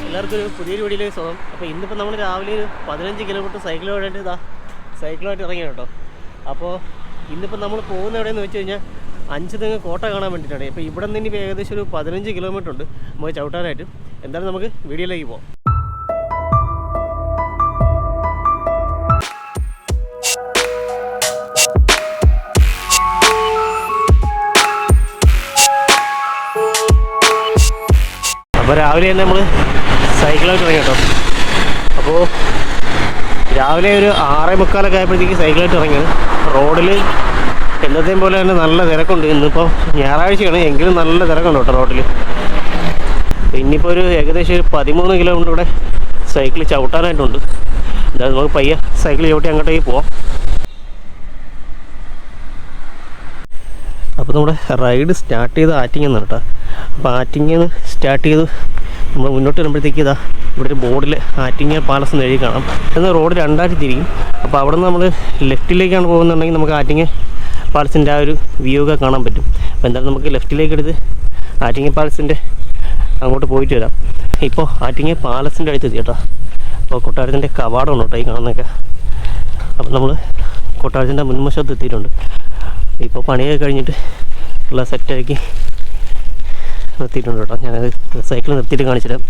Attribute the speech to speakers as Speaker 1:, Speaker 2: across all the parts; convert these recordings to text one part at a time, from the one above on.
Speaker 1: എല്ലാവർക്കും ഒരു പുതിയൊരു വീഡിയോയിലേക്ക് സ്വാഗതം. അപ്പോൾ ഇന്നിപ്പോൾ നമ്മൾ രാവിലെ ഒരു 15 കിലോമീറ്റർ സൈക്കിളുമായിട്ട് സൈക്കിളായിട്ട് ഇറങ്ങി കേട്ടോ. അപ്പോൾ ഇന്നിപ്പോൾ നമ്മൾ പോകുന്ന എവിടെയെന്ന് വെച്ച് കഴിഞ്ഞാൽ അഞ്ചുതെങ്ങ് കോട്ട കാണാൻ വേണ്ടിയിട്ടാണ്. ഇപ്പോൾ ഇവിടെ നിന്ന് ഇനി ഏകദേശം ഒരു 15 കിലോമീറ്റർ ഉണ്ട് നമുക്ക് ചവിട്ടാനായിട്ട്. എന്തായാലും നമുക്ക് വീഡിയോയിലേക്ക് പോകാം. അപ്പോൾ രാവിലെ തന്നെ നമ്മൾ സൈക്കിളായിട്ട് ഇറങ്ങി കേട്ടോ. അപ്പോൾ രാവിലെ ഒരു 6:45 ആയപ്പോഴത്തേക്ക് സൈക്കിളായിട്ട് ഇറങ്ങിയത്. റോഡിൽ എന്നത്തെയും പോലെ തന്നെ നല്ല തിരക്കുണ്ട്. ഇന്നിപ്പോൾ ഞായറാഴ്ചയാണ്, എങ്കിലും നല്ല തിരക്കുണ്ട് കേട്ടോ റോഡിൽ. ഇനിയിപ്പോൾ ഒരു ഏകദേശം ഒരു 13 കിലോമീറ്റർ ഇവിടെ സൈക്കിൾ ചവിട്ടാനായിട്ടുണ്ട്. എന്തായാലും നമുക്ക് പയ്യെ സൈക്കിൾ ചവിട്ടി അങ്ങോട്ടേക്ക് പോവാം. അപ്പോൾ നമ്മുടെ റൈഡ് സ്റ്റാർട്ട് ചെയ്ത് ആറ്റിങ്ങെന്നാണ് കേട്ടോ. അപ്പോൾ ആറ്റിങ്ങന്ന് സ്റ്റാർട്ട് ചെയ്ത് നമ്മൾ മുന്നോട്ട് വരുമ്പോഴത്തേക്ക് ഇവിടെ ഒരു ബോർഡിൽ ആറ്റിങ്ങ പാലസ് എന്ന് എഴുതി കാണാം. എന്നാൽ റോഡ് രണ്ടായിട്ട് തിരിക്കും. അപ്പോൾ അവിടെ നിന്ന് നമ്മൾ ലെഫ്റ്റിലേക്കാണ് പോകുന്നുണ്ടെങ്കിൽ നമുക്ക് ആറ്റിങ്ങ പാലസിൻ്റെ ആ ഒരു വ്യൂ ഒക്കെ കാണാൻ പറ്റും. അപ്പോൾ എന്തായാലും നമുക്ക് ലെഫ്റ്റിലേക്ക് എടുത്ത് ആറ്റിങ്ങ പാലസിൻ്റെ അങ്ങോട്ട് പോയിട്ട് വരാം. ഇപ്പോൾ ആറ്റിങ്ങ പാലസിൻ്റെ അടുത്ത് എത്തി കേട്ടോ. അപ്പോൾ കൊട്ടാരത്തിൻ്റെ കവാടമാണ് കേട്ടോ ഈ കാണുന്നതൊക്കെ. അപ്പോൾ നമ്മൾ കൊട്ടാരത്തിൻ്റെ മുൻവശത്ത് എത്തിയിട്ടുണ്ട്. ഇപ്പോൾ പണിയൊക്കെ കഴിഞ്ഞിട്ട് ഉള്ള സെറ്റാക്കി നിർത്തിയിട്ടുണ്ട് കേട്ടോ. ഞാനത് സൈക്കിൾ നിർത്തിയിട്ട് കാണിച്ചിടാം.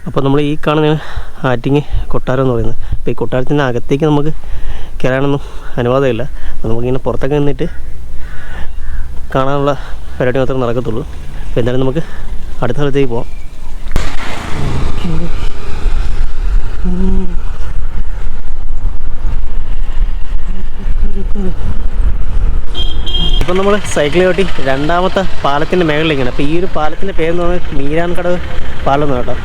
Speaker 1: അപ്പോൾ നമ്മൾ ഈ കാണുന്ന ആറ്റിങ്ങ കൊട്ടാരം എന്ന് പറയുന്നത്. അപ്പോൾ ഈ കൊട്ടാരത്തിൻ്റെ അകത്തേക്ക് നമുക്ക് കയറാനൊന്നും അനുവാദമില്ല. അപ്പോൾ നമുക്കിങ്ങനെ പുറത്തൊക്കെ നിന്നിട്ട് കാണാനുള്ള പരിപാടി മാത്രമേ നടക്കത്തുള്ളൂ. അപ്പോൾ എന്തായാലും നമുക്ക് അടുത്ത സ്ഥലത്തേക്ക് പോവാം. ഇപ്പം നമ്മൾ സൈക്കിൾ ചവിട്ടി രണ്ടാമത്തെ പാലത്തിൻ്റെ മേളിലേക്കാണ്. അപ്പോൾ ഈ ഒരു പാലത്തിൻ്റെ പേരെന്ന് പറഞ്ഞാൽ മീരാൻകടവ് പാലം എന്ന് കേട്ടോ.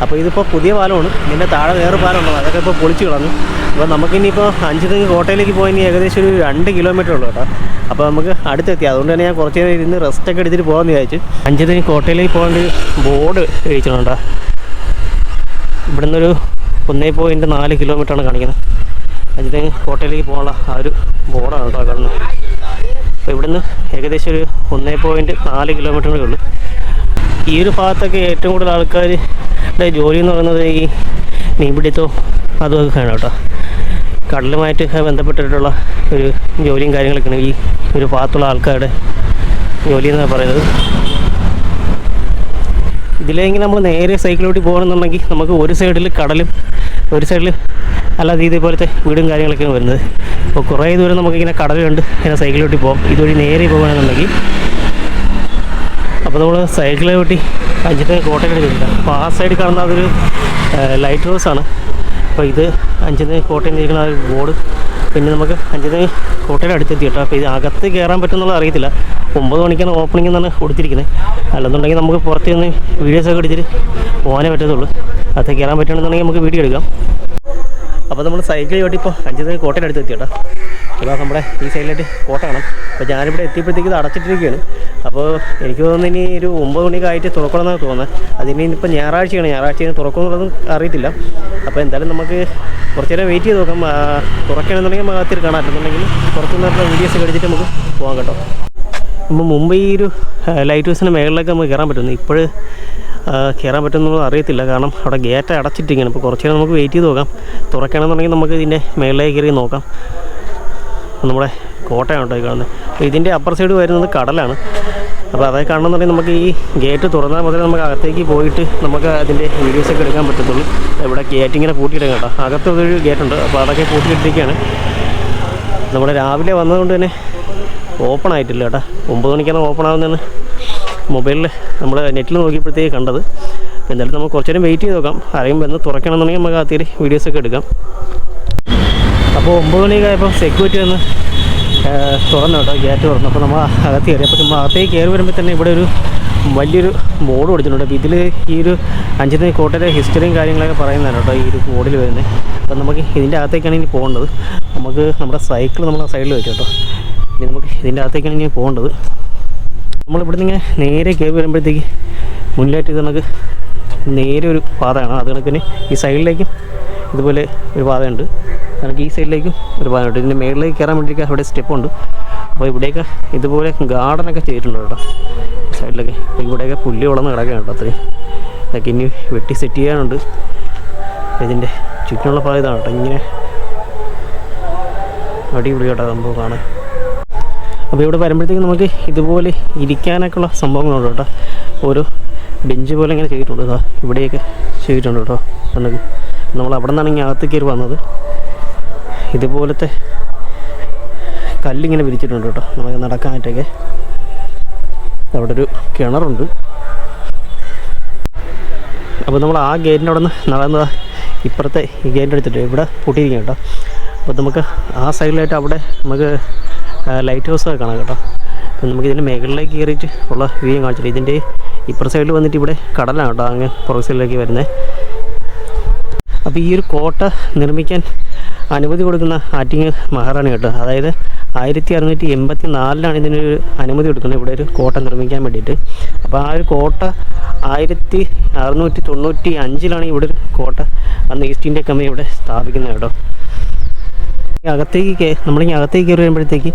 Speaker 1: അപ്പോൾ ഇതിപ്പോൾ പുതിയ പാലമാണ്. ഇതിൻ്റെ താഴെ വേറെ പാലമുണ്ടോ, അതൊക്കെ ഇപ്പോൾ പൊളിച്ച് കളഞ്ഞു. അപ്പോൾ നമുക്കിനിയിപ്പോൾ അഞ്ചുതെങ്ങ് കോട്ടയിലേക്ക് പോയി ഇനി ഏകദേശം ഒരു 2 കിലോമീറ്റർ ഉള്ളൂ കേട്ടോ. അപ്പോൾ നമുക്ക് അടുത്തെത്തി. അതുകൊണ്ട് തന്നെ ഞാൻ കുറച്ച് നേരം ഇരുന്ന് റെസ്റ്റൊക്കെ എടുത്തിട്ട് പോകാമെന്ന് വിചാരിച്ചു. അഞ്ചുതെങ്ങ് കോട്ടയിലേക്ക് പോകേണ്ട ബോർഡ് കഴിച്ചിട്ടുണ്ടോ. ഇവിടെ നിന്നൊരു 1.4 കിലോമീറ്ററാണ് കാണിക്കുന്നത്. അഞ്ചുതെങ്ങ് കോട്ടയിലേക്ക് പോകാനുള്ള ആ ഒരു ബോർഡാണ് കേട്ടോ കാണുന്നത്. അപ്പോൾ ഇവിടുന്ന് ഏകദേശം ഒരു 1.4 കിലോമീറ്ററേ ഉള്ളൂ. ഈ ഒരു ഭാഗത്തൊക്കെ ഏറ്റവും കൂടുതൽ ആൾക്കാരുടെ ജോലി എന്ന് പറയുന്നത് ഈ മീൻപിടുത്തവും അതുമൊക്കെയാണ് കേട്ടോ. കടലുമായിട്ട് ബന്ധപ്പെട്ടിട്ടുള്ള ഒരു ജോലിയും കാര്യങ്ങളൊക്കെയാണ് ഈ ഒരു ഭാഗത്തുള്ള ആൾക്കാരുടെ ജോലി എന്നാണ് പറയുന്നത്. ഇതിലെങ്കിൽ നമ്മൾ നേരെ സൈക്കിളോട്ട് പോകണമെന്നുണ്ടെങ്കിൽ നമുക്ക് ഒരു സൈഡിൽ കടലും ഒരു സൈഡിൽ അല്ലാതെ ഇതേപോലത്തെ വീടും കാര്യങ്ങളൊക്കെയാണ് വരുന്നത്. അപ്പോൾ കുറേ ദൂരം നമുക്കിങ്ങനെ കടലുണ്ട്, ഇങ്ങനെ സൈക്കിളോട്ടി പോകാം. ഇതുവഴി നേരെ പോകുകയാണെന്നുണ്ടെങ്കിൽ. അപ്പോൾ നമ്മൾ സൈക്കിളെ കൂട്ടി അഞ്ചുതെങ്ങ് കോട്ടയുടെ അടുത്തില്ല. അപ്പോൾ ആ സൈഡിൽ കാണുന്ന അതൊരു ലൈറ്റ് ഹൗസാണ്. അപ്പോൾ ഇത് അഞ്ചുതെങ്ങ് കോട്ടയിൽ ഇരിക്കുന്ന ആ ഒരു ബോർഡ്. പിന്നെ നമുക്ക് അഞ്ചുതെങ്ങ് കോട്ടയുടെ അടുത്തെത്തി കേട്ടോ. അപ്പോൾ ഇത് അകത്ത് കയറാൻ പറ്റുമെന്നുള്ളത് അറിയത്തില്ല. 9 മണിക്കാണ് ഓപ്പണിംഗ് എന്നാണ് കൊടുത്തിരിക്കുന്നത്. അല്ലെന്നുണ്ടെങ്കിൽ നമുക്ക് പുറത്ത് നിന്ന് വീഡിയോസൊക്കെ എടുത്തിട്ട് പോകാനേ പറ്റത്തുള്ളൂ. അകത്ത് കയറാൻ പറ്റുകയാണെന്നുണ്ടെങ്കിൽ നമുക്ക് വീഡിയോ എടുക്കാം. അപ്പോൾ നമ്മൾ സൈക്കിൾ ചവിട്ടി ഇപ്പോൾ അഞ്ചുതെങ്ങ് കോട്ടയുടെ അടുത്ത് എത്തി കേട്ടോ. ഇതാ നമ്മുടെ ഈ സൈഡിലായിട്ട് കോട്ട കാണാം. അപ്പോൾ ഞാനിവിടെ എത്തിയപ്പോഴത്തേക്ക് ഇത് അടച്ചിട്ടിരിക്കുകയാണ്. അപ്പോൾ എനിക്ക് തോന്നുന്നു ഇനി ഒരു 9 മണിയൊക്കെ ആയിട്ട് തുറക്കണമെന്നാണ് തോന്നുന്നത്. അതിന് ഇപ്പോൾ ഞായറാഴ്ചയാണ്, ഞായറാഴ്ച തുറക്കുമെന്നുള്ളതും അറിയത്തില്ല. അപ്പോൾ എന്തായാലും നമുക്ക് കുറച്ച് നേരം വെയിറ്റ് ചെയ്ത് നോക്കാം. തുറക്കണമെന്നുണ്ടെങ്കിൽ നമുക്ക് അകത്തിൽ കാണാം, അല്ലെന്നുണ്ടെങ്കിൽ പുറത്തുനിന്നുള്ള വീഡിയോസ് എടുത്തിട്ട് നമുക്ക് പോകാം കേട്ടോ. നമ്മൾ മുമ്പ് ഈ ഒരു ലൈറ്റ് ഹൗസിൻ്റെ മേളിലൊക്കെ നമുക്ക് കയറാൻ പറ്റുന്നു. ഇപ്പോൾ കയറാൻ പറ്റുമെന്നുള്ളത് അറിയത്തില്ല, കാരണം അവിടെ ഗേറ്റ് അടച്ചിട്ടിരിക്കുകയാണ്. അപ്പോൾ കുറച്ച് നേരം നമുക്ക് വെയിറ്റ് ചെയ്ത് നോക്കാം. തുറക്കണമെന്നുണ്ടെങ്കിൽ നമുക്ക് ഇതിൻ്റെ മേളിലേക്ക് കയറി നോക്കാം. നമ്മുടെ കോട്ടയാണ് കേട്ടോ കാണുന്നത്. അപ്പോൾ ഇതിൻ്റെ അപ്പർ സൈഡ് വരുന്നത് കടലാണ്. അപ്പോൾ അതൊക്കെ കാണണമെന്നുണ്ടെങ്കിൽ നമുക്ക് ഈ ഗേറ്റ് തുറന്നാൽ മുതലേ നമുക്ക് അകത്തേക്ക് പോയിട്ട് നമുക്ക് അതിൻ്റെ വീഡിയോസൊക്കെ എടുക്കാൻ പറ്റത്തുള്ളൂ. ഇവിടെ ഗേറ്റ് ഇങ്ങനെ പൂട്ടിയിടും കേട്ടോ. അകത്തൊരു ഗേറ്റുണ്ട്, അപ്പോൾ അതൊക്കെ പൂട്ടിയിട്ടിരിക്കുകയാണ്. നമ്മുടെ രാവിലെ വന്നതുകൊണ്ട് തന്നെ ഓപ്പൺ ആയിട്ടില്ല കേട്ടോ. 9 മണിക്കാണ് ഓപ്പൺ ആകുന്നതെന്ന് മൊബൈലിൽ നമ്മൾ നെറ്റിൽ നോക്കിയപ്പോഴത്തേക്ക് കണ്ടത്. എന്തായാലും നമുക്ക് കുറച്ച് നേരം വെയിറ്റ് ചെയ്ത് നോക്കാം. അറിയുമ്പോൾ എന്ന് തുറക്കണമെന്നുണ്ടെങ്കിൽ നമുക്ക് അകത്തേക്ക് വീഡിയോസൊക്കെ എടുക്കാം. അപ്പോൾ 9 മണിക്കായപ്പോൾ സെക്യൂരിറ്റി വന്ന് തുറന്നു കേട്ടോ, ഗേറ്റ് തുറന്നു. അപ്പോൾ നമ്മൾ അകത്ത് കയറി. അപ്പോൾ നമ്മൾ അകത്തേക്ക് കയറി വരുമ്പോൾ തന്നെ ഇവിടെ ഒരു വലിയൊരു ബോർഡ് കൊടുത്തിട്ടുണ്ട്. അപ്പോൾ ഇതിൽ ഈ ഒരു അഞ്ചുതെങ്ങ് കോട്ടയുടെ ഹിസ്റ്ററിയും കാര്യങ്ങളൊക്കെ പറയുന്നതാണ് കേട്ടോ ഈ ഒരു ബോർഡിൽ വരുന്നത്. അപ്പോൾ നമുക്ക് ഇതിൻ്റെ അകത്തേക്കാണ് ഇനി പോകേണ്ടത്. നമുക്ക് നമ്മുടെ സൈക്കിൾ നമ്മൾ ആ സൈഡിൽ വെച്ചു കേട്ടോ. ഇനി നമുക്ക് ഇതിൻ്റെ അകത്തേക്കാണ് ഇനി പോകേണ്ടത്. നമ്മളിവിടെ നിന്ന് ഇങ്ങനെ നേരെ കയറി വരുമ്പോഴത്തേക്ക് മുന്നിലായിട്ട് ഇത് നമുക്ക് നേരെ ഒരു പാതയാണ്. അത് കണക്കിന് ഈ സൈഡിലേക്കും ഇതുപോലെ ഒരു പാതയുണ്ട്. നമുക്ക് ഈ സൈഡിലേക്കും ഒരു പാതയുണ്ട്. ഇതിൻ്റെ മേളിലേക്ക് കയറാൻ വേണ്ടിയിട്ട് അവിടെ സ്റ്റെപ്പുണ്ട്. അപ്പോൾ ഇവിടെയൊക്കെ ഇതുപോലെ ഗാർഡനൊക്കെ ചെയ്തിട്ടുണ്ട് കേട്ടോ സൈഡിലൊക്കെ. അപ്പോൾ ഇവിടെയൊക്കെ പുല്ല് വളർന്ന് കിടക്കുകയാണ് കേട്ടോ. അത്രയും അതൊക്കെ ഇനി വെട്ടി സെറ്റ് ചെയ്യാനുണ്ട്. ഇതിൻ്റെ ചുറ്റിനുള്ള ഭാഗം ഇതാണ് കേട്ടോ. ഇങ്ങനെ അടിപൊളി കേട്ടോ സംഭവം കാണാൻ. അപ്പോൾ ഇവിടെ വരുമ്പോഴത്തേക്കും നമുക്ക് ഇതുപോലെ ഇരിക്കാനൊക്കെ ഉള്ള സംഭവങ്ങളുണ്ട് കേട്ടോ. ഓരോ ബെഞ്ച് പോലെ ഇങ്ങനെ ചെയ്തിട്ടുണ്ട്. ഇതാ ഇവിടെയൊക്കെ ചെയ്തിട്ടുണ്ട് കേട്ടോ. നമുക്ക് നമ്മൾ അവിടെ നിന്നാണെങ്കിൽ അകത്ത് കയറി വന്നത്. ഇതുപോലത്തെ കല്ലിങ്ങനെ വിരിച്ചിട്ടുണ്ട് കേട്ടോ നമുക്ക് നടക്കാനായിട്ടൊക്കെ. അവിടെ ഒരു കിണറുണ്ട്. അപ്പോൾ നമ്മൾ ആ ഗേറ്റിൻ്റെ അവിടെ നിന്ന് നടന്നതാണ് ഇപ്പുറത്തെ ഈ ഗേറ്റിൻ്റെ എടുത്തിട്ട് ഇവിടെ പൂട്ടിയിരിക്കും കേട്ടോ. അപ്പോൾ നമുക്ക് ആ സൈഡിലായിട്ട് അവിടെ നമുക്ക് ലൈറ്റ് ഹൗസൊക്കെ കാണാം കേട്ടോ. അപ്പോൾ നമുക്കിതിൻ്റെ മുകളിലേക്ക് കയറിയിട്ട് ഉള്ള വ്യൂ കാണിച്ചിട്ട് ഇതിൻ്റെ ഇപ്പുറ സൈഡിൽ വന്നിട്ട് ഇവിടെ കടലാണ് കേട്ടോ, അങ്ങ് പുറകു സൈഡിലേക്ക് വരുന്നത്. അപ്പോൾ ഈ ഒരു കോട്ട നിർമ്മിക്കാൻ അനുമതി കൊടുക്കുന്ന ആറ്റിങ്ങൽ മഹാറാണി കേട്ടോ. അതായത് 1684 ഇതിനൊരു അനുമതി കൊടുക്കുന്നത് ഇവിടെ ഒരു കോട്ട നിർമ്മിക്കാൻ വേണ്ടിയിട്ട്. അപ്പോൾ ആ ഒരു കോട്ട 1695 ഇവിടെ ഒരു കോട്ട അന്ന് ഈസ്റ്റ് ഇന്ത്യ കമ്പനി ഇവിടെ സ്ഥാപിക്കുന്നത് കേട്ടോ. നമ്മളിങ്ങനെ അകത്തേക്ക് കയറി വരുമ്പോഴത്തേക്ക്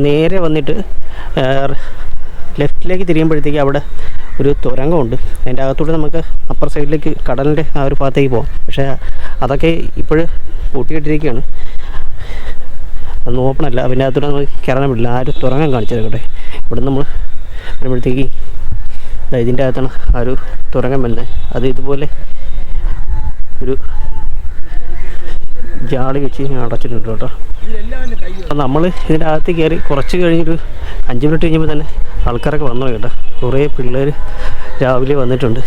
Speaker 1: നേരെ വന്നിട്ട് ലെഫ്റ്റിലേക്ക് തിരിയുമ്പോഴത്തേക്ക് അവിടെ ഒരു തുരങ്കമുണ്ട്. അതിൻ്റെ അകത്തൂടെ നമുക്ക് അപ്പർ സൈഡിലേക്ക് കടലിൻ്റെ ആ ഒരു ഭാഗത്തേക്ക് പോകാം. പക്ഷേ അതൊക്കെ ഇപ്പോഴും പൂട്ടിയിട്ടിരിക്കുകയാണ്, അതൊന്നും ഓപ്പണല്ല. പിന്നെ അകത്തൂടെ നമുക്ക് കയറാൻ പറ്റില്ല. ആ ഒരു തുരങ്കം കാണിച്ചത് കേട്ടെ. ഇവിടെ നമ്മൾ വരുമ്പോഴത്തേക്ക് ഇതിൻ്റെ അകത്താണ് ആ ഒരു തുരങ്കം വരുന്നത്. അത് ഇതുപോലെ ഒരു ജാളി വെച്ച് അടച്ചിട്ടുണ്ട് കേട്ടോ. നമ്മൾ ഇതിൻ്റെ അകത്ത് കയറി കുറച്ച് കഴിഞ്ഞൊരു 5 മിനിറ്റ് കഴിയുമ്പോൾ തന്നെ ആൾക്കാരൊക്കെ വന്നു കേട്ടോ. കുറേ പിള്ളേർ രാവിലെ വന്നിട്ടുണ്ട്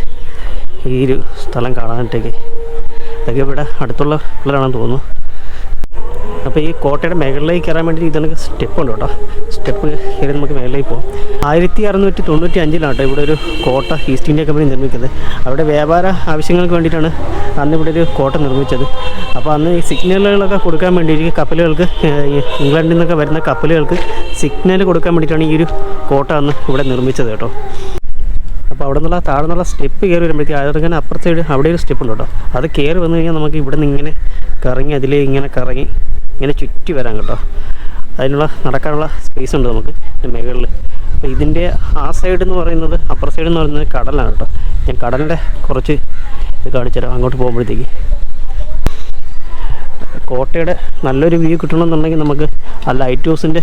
Speaker 1: ഈ ഒരു സ്ഥലം കാണാനായിട്ടേക്ക്. അതൊക്കെ ഇവിടെ അടുത്തുള്ള പിള്ളേരാണെന്ന് തോന്നുന്നു. അപ്പോൾ ഈ കോട്ടയുടെ മുകളിലേക്ക് കയറാൻ വേണ്ടി ഇതൊക്കെ സ്റ്റെപ്പ് ഉണ്ട് കേട്ടോ. സ്റ്റെപ്പ് കയറി നമുക്ക് മുകളിലേക്ക് പോകാം. 1695 ഇവിടെ ഒരു കോട്ട ഈസ്റ്റ് ഇന്ത്യ കമ്പനി നിർമ്മിക്കുന്നത്. അവിടെ വ്യാപാര ആവശ്യങ്ങൾക്ക് വേണ്ടിയിട്ടാണ് അന്ന് ഇവിടെ ഒരു കോട്ട നിർമ്മിച്ചത്. അപ്പോൾ അന്ന് ഈ സിഗ്നലുകളൊക്കെ കൊടുക്കാൻ വേണ്ടിയിട്ട് കപ്പലുകൾക്ക്, ഇംഗ്ലണ്ടിൽ നിന്നൊക്കെ വരുന്ന കപ്പലുകൾക്ക് സിഗ്നൽ കൊടുക്കാൻ വേണ്ടിയിട്ടാണ് ഈ ഒരു കോട്ട അന്ന് ഇവിടെ നിർമ്മിച്ചത് കേട്ടോ. അപ്പോൾ അവിടെ നിന്നുള്ള താഴെ നിന്നുള്ള സ്റ്റെപ്പ് കയറി വരുമ്പോഴത്തേക്ക് അതിങ്ങനെ അപ്പുറത്തെ സൈഡ് അവിടെ ഒരു സ്റ്റെപ്പ് ഉണ്ട് കേട്ടോ. അത് കയറി വന്നു കഴിഞ്ഞാൽ നമുക്ക് ഇവിടെ നിന്ന് ഇങ്ങനെ കറങ്ങി അതിലേ ഇങ്ങനെ കറങ്ങി ഇങ്ങനെ ചുറ്റി വരാം കേട്ടോ. അതിനുള്ള നടക്കാനുള്ള സ്പേസ് ഉണ്ട് നമുക്ക് മുകളിൽ. അപ്പോൾ ഇതിൻ്റെ ആ സൈഡ് എന്ന് പറയുന്നത്, അപ്പർ സൈഡ് എന്ന് പറയുന്നത് കടലാണ് കേട്ടോ. ഞാൻ കടലിൻ്റെ കുറച്ച് ഇത് കാണിച്ചുതരാം. അങ്ങോട്ട് പോകുമ്പോഴത്തേക്ക് കോട്ടയുടെ നല്ലൊരു വ്യൂ കിട്ടണമെന്നുണ്ടെങ്കിൽ നമുക്ക് ആ ലൈറ്റ് ഹൗസിൻ്റെ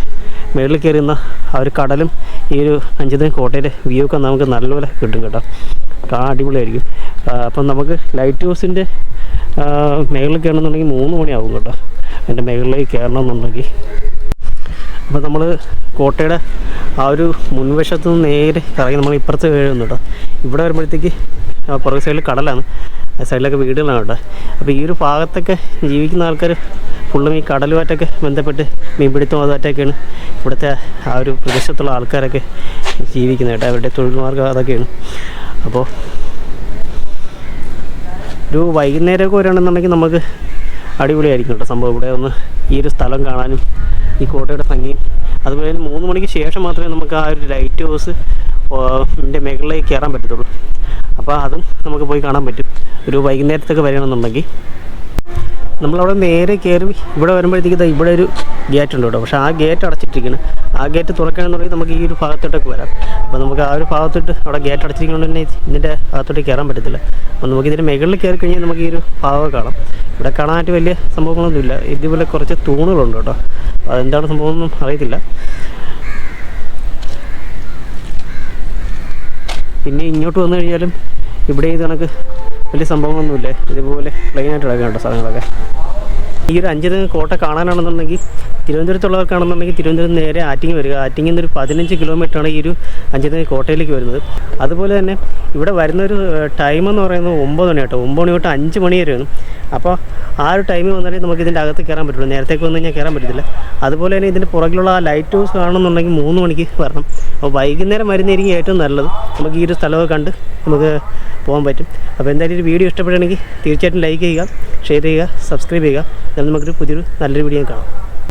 Speaker 1: മുകളിൽ കയറുന്ന ആ ഒരു കടലും ഈ ഒരു അഞ്ചുതെങ്ങ് കോട്ടയുടെ വ്യൂ ഒക്കെ നമുക്ക് നല്ലപോലെ കിട്ടും കേട്ടോ. കാണാൻ അടിപൊളിയായിരിക്കും. അപ്പം നമുക്ക് ലൈറ്റ് ഹൗസിൻ്റെ മുകളിൽ കയറണമെന്നുണ്ടെങ്കിൽ 3 മണിയാവും കേട്ടോ അതിൻ്റെ മുകളിലേക്ക് കയറണമെന്നുണ്ടെങ്കിൽ. അപ്പോൾ നമ്മൾ കോട്ടയുടെ ആ ഒരു മുൻവശത്ത് നിന്ന് നേരെ കറങ്ങി നമ്മൾ ഇപ്പുറത്ത് കയറുന്നു കേട്ടോ. ഇവിടെ വരുമ്പോഴത്തേക്ക് പുറകെ സൈഡിൽ കടലാണ്, സൈഡിലൊക്കെ വീടുകളാണ് കേട്ടോ. അപ്പോൾ ഈ ഒരു ഭാഗത്തൊക്കെ ജീവിക്കുന്ന ആൾക്കാർ ഫുള്ളും ഈ കടലുമായിട്ടൊക്കെ ബന്ധപ്പെട്ട് മീൻപിടുത്തം അതുമായിട്ടൊക്കെയാണ് ഇവിടുത്തെ ആ ഒരു പ്രദേശത്തുള്ള ആൾക്കാരൊക്കെ ജീവിക്കുന്നത് കേട്ടോ. അവരുടെ തൊഴിൽ മാർഗ്ഗം അതൊക്കെയാണ്. അപ്പോൾ ഒരു വൈകുന്നേരമൊക്കെ വരികയാണെന്നുണ്ടെങ്കിൽ നമുക്ക് അടിപൊളിയായിരിക്കും കേട്ടോ സംഭവം. ഇവിടെ ഒന്ന് ഈ ഒരു സ്ഥലം കാണാനും ഈ കോട്ടയുടെ ഭംഗിയും. അതുപോലെ 3 മണിക്ക് ശേഷം മാത്രമേ നമുക്ക് ആ ഒരു ലൈറ്റ് ഹൗസ് ൻ്റെ മുകളിലേക്ക് കയറാൻ പറ്റത്തുള്ളൂ. അപ്പോൾ അതും നമുക്ക് പോയി കാണാൻ പറ്റും ഒരു വൈകുന്നേരത്തൊക്കെ വരികയാണെന്നുണ്ടെങ്കിൽ. നമ്മളവിടെ നേരെ കയറി ഇവിടെ വരുമ്പോഴത്തേക്ക് ഇവിടെ ഒരു ഗേറ്റ് ഉണ്ട് കേട്ടോ. പക്ഷേ ആ ഗേറ്റ് അടച്ചിട്ടിരിക്കണം. ആ ഗേറ്റ് തുറക്കുകയാണെന്നുണ്ടെങ്കിൽ നമുക്ക് ഈ ഒരു ഭാഗത്തോട്ടൊക്കെ വരാം. അപ്പോൾ നമുക്ക് ആ ഒരു ഭാഗത്തോട്ട് അവിടെ ഗേറ്റ് അടച്ചിരിക്കുന്നതുകൊണ്ട് തന്നെ ഇതിൻ്റെ ഭാഗത്തോട്ട് കയറാൻ പറ്റത്തില്ല. അപ്പോൾ നമുക്ക് ഇതിൻ്റെ മുകളിൽ കയറി കഴിഞ്ഞാൽ നമുക്ക് ഈ ഒരു ഭാഗം കാണാം. ഇവിടെ കാണാനായിട്ട് വലിയ സംഭവങ്ങളൊന്നുമില്ല. ഇതുപോലെ കുറച്ച് തൂണുകളുണ്ട് കേട്ടോ. അതെന്താണ് സംഭവമൊന്നും അറിയത്തില്ല. പിന്നെ ഇങ്ങോട്ട് വന്നു കഴിഞ്ഞാലും ഇവിടെ ഇത് കണക്ക് വലിയ സംഭവങ്ങളൊന്നുമില്ല. ഇതുപോലെ പ്ലെയിനായിട്ട് കിടക്കാം കേട്ടോ സ്ഥലങ്ങളൊക്കെ. ഈ ഒരു അഞ്ചുതെങ്ങ് കോട്ട കാണാനാണെന്നുണ്ടെങ്കിൽ തിരുവനന്തപുരത്തുള്ളവർക്കാണെന്നുണ്ടെങ്കിൽ തിരുവനന്തപുരം നേരെ ആറ്റിങ്ങൽ വരിക. ആറ്റിങ്ങിൽ നിന്നൊരു 15 കിലോമീറ്ററാണ് ഈ ഒരു അഞ്ചുതെങ്ങ് കോട്ടയിലേക്ക് വരുന്നത്. അതുപോലെ തന്നെ ഇവിടെ വരുന്നൊരു ടൈമെന്ന് പറയുന്നത് 9 മണി കേട്ടോ. 9 മണി തൊട്ട് 5 മണി വരെയാണ്. അപ്പോൾ ആ ഒരു ടൈമിൽ വന്നാലേ നമുക്ക് ഇതിൻ്റെ അകത്ത് കയറാൻ പറ്റുള്ളൂ. നേരത്തേക്ക് വന്നു കഴിഞ്ഞാൽ കയറാൻ പറ്റത്തില്ല. അതുപോലെ തന്നെ ഇതിൻ്റെ പുറകിലുള്ള ആ ലൈറ്റ് ഹൗസ് കാണണമെന്നുണ്ടെങ്കിൽ 3 മണിക്ക് വരണം. അപ്പോൾ വൈകുന്നേരം വരുന്നതായിരിക്കും ഏറ്റവും നല്ലത്. നമുക്ക് ഈ ഒരു സ്ഥലമൊക്കെ കണ്ട് നമുക്ക് പോകാൻ പറ്റും. അപ്പോൾ എന്തായാലും ഒരു വീഡിയോ ഇഷ്ടപ്പെടുകയാണെങ്കിൽ തീർച്ചയായിട്ടും ലൈക്ക് ചെയ്യുക, ഷെയർ ചെയ്യുക, സബ്സ്ക്രൈബ് ചെയ്യുക. എന്നാൽ നമുക്കൊരു പുതിയൊരു നല്ലൊരു വീഡിയോ കാണാം.